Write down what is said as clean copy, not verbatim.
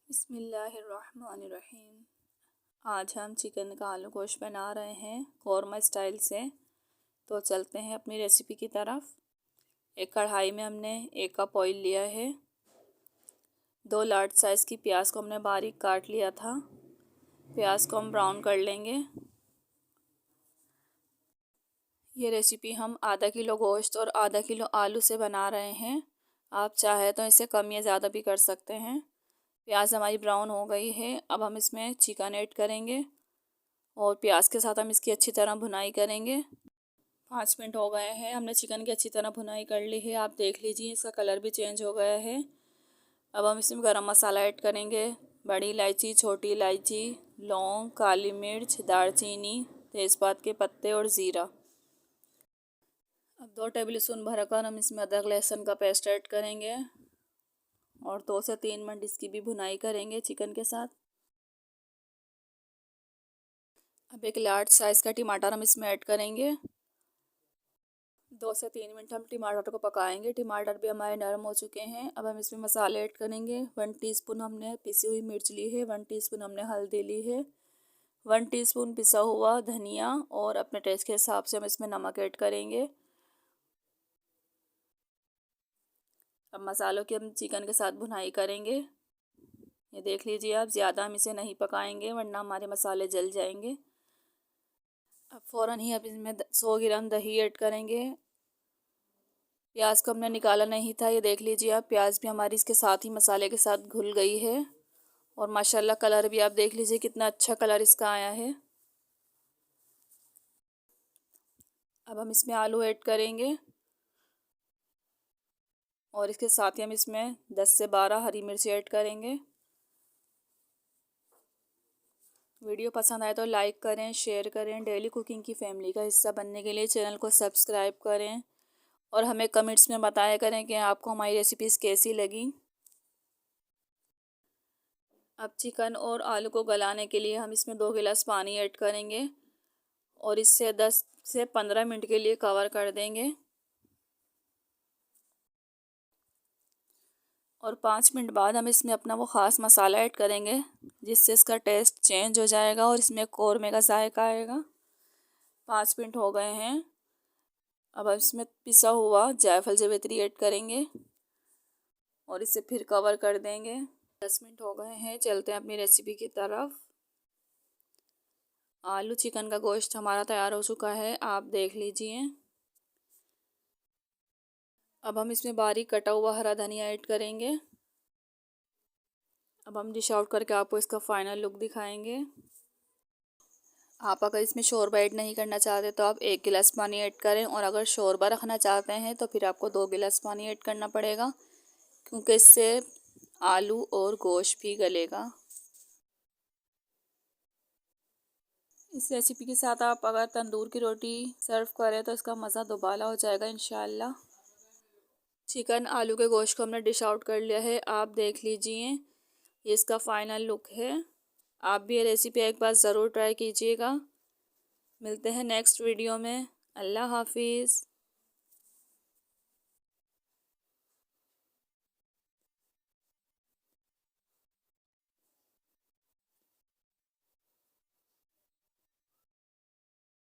बिस्मिल्लाहिर्रहमानिर्रहीम। आज हम चिकन का आलू गोश्त बना रहे हैं कौरमा स्टाइल से। तो चलते हैं अपनी रेसिपी की तरफ। एक कढ़ाई में हमने 1 कप ऑयल लिया है। 2 लार्ज साइज़ की प्याज को हमने बारीक काट लिया था। प्याज को हम ब्राउन कर लेंगे। ये रेसिपी हम आधा किलो गोश्त और आधा किलो आलू से बना रहे हैं। आप चाहे तो इसे कम या ज़्यादा भी कर सकते हैं। प्याज हमारी ब्राउन हो गई है। अब हम इसमें चिकन ऐड करेंगे और प्याज के साथ हम इसकी अच्छी तरह भुनाई करेंगे। 5 मिनट हो गए हैं, हमने चिकन की अच्छी तरह भुनाई कर ली है। आप देख लीजिए इसका कलर भी चेंज हो गया है। अब हम इसमें गरम मसाला ऐड करेंगे। बड़ी इलायची, छोटी इलायची, लौंग, काली मिर्च, दालचीनी, तेज़पात के पत्ते और ज़ीरा। अब 2 टेबल स्पून भरकर हम इसमें अदरक लहसुन का पेस्ट ऐड करेंगे और 2 से 3 मिनट इसकी भी भुनाई करेंगे चिकन के साथ। अब एक लार्ज साइज़ का टमाटर हम इसमें ऐड करेंगे। 2 से 3 मिनट हम टमाटर को पकाएंगे। टमाटर भी हमारे नरम हो चुके हैं। अब हम इसमें मसाले ऐड करेंगे। 1 टीस्पून हमने पिसी हुई मिर्च ली है। 1 टीस्पून हमने हल्दी ली है। 1 टीस्पून पिसा हुआ धनिया और अपने टेस्ट के हिसाब से हम इसमें नमक ऐड करेंगे। अब मसालों की हम चिकन के साथ भुनाई करेंगे। ये देख लीजिए आप, ज़्यादा हम इसे नहीं पकाएंगे वरना हमारे मसाले जल जाएंगे। अब फ़ौरन ही अब इसमें 100 ग्राम दही ऐड करेंगे। प्याज को हमने निकाला नहीं था। ये देख लीजिए आप, प्याज भी हमारी इसके साथ ही मसाले के साथ घुल गई है और माशाल्लाह कलर भी आप देख लीजिए कितना अच्छा कलर इसका आया है। अब हम इसमें आलू ऐड करेंगे और इसके साथ ही हम इसमें 10 से 12 हरी मिर्ची ऐड करेंगे। वीडियो पसंद आए तो लाइक करें, शेयर करें। डेली कुकिंग की फैमिली का हिस्सा बनने के लिए चैनल को सब्सक्राइब करें और हमें कमेंट्स में बताया करें कि आपको हमारी रेसिपीज़ कैसी लगी। अब चिकन और आलू को गलाने के लिए हम इसमें 2 गिलास पानी ऐड करेंगे और इससे 10 से 15 मिनट के लिए कवर कर देंगे और 5 मिनट बाद हम इसमें अपना वो ख़ास मसाला ऐड करेंगे जिससे इसका टेस्ट चेंज हो जाएगा और इसमें कौरमे का जायका आएगा। 5 मिनट हो गए हैं। अब हम इसमें पिसा हुआ जायफल जावित्री ऐड करेंगे और इसे फिर कवर कर देंगे। 10 मिनट हो गए हैं, चलते हैं अपनी रेसिपी की तरफ। आलू चिकन का गोश्त हमारा तैयार हो चुका है, आप देख लीजिए। अब हम इसमें बारीक कटा हुआ हरा धनिया ऐड करेंगे। अब हम डिश आउट करके आपको इसका फाइनल लुक दिखाएंगे। आप अगर इसमें शोरबा ऐड नहीं करना चाहते तो आप 1 गिलास पानी ऐड करें और अगर शोरबा रखना चाहते हैं तो फिर आपको 2 गिलास पानी ऐड करना पड़ेगा क्योंकि इससे आलू और गोश्त भी गलेगा। इस रेसिपी के साथ आप अगर तंदूर की रोटी सर्व करें तो इसका मज़ा दोबाला हो जाएगा इंशाल्लाह। चिकन आलू के गोश्त को हमने डिश आउट कर लिया है, आप देख लीजिए ये इसका फाइनल लुक है। आप भी ये रेसिपी एक बार ज़रूर ट्राई कीजिएगा। मिलते हैं नेक्स्ट वीडियो में। अल्लाह हाफिज़।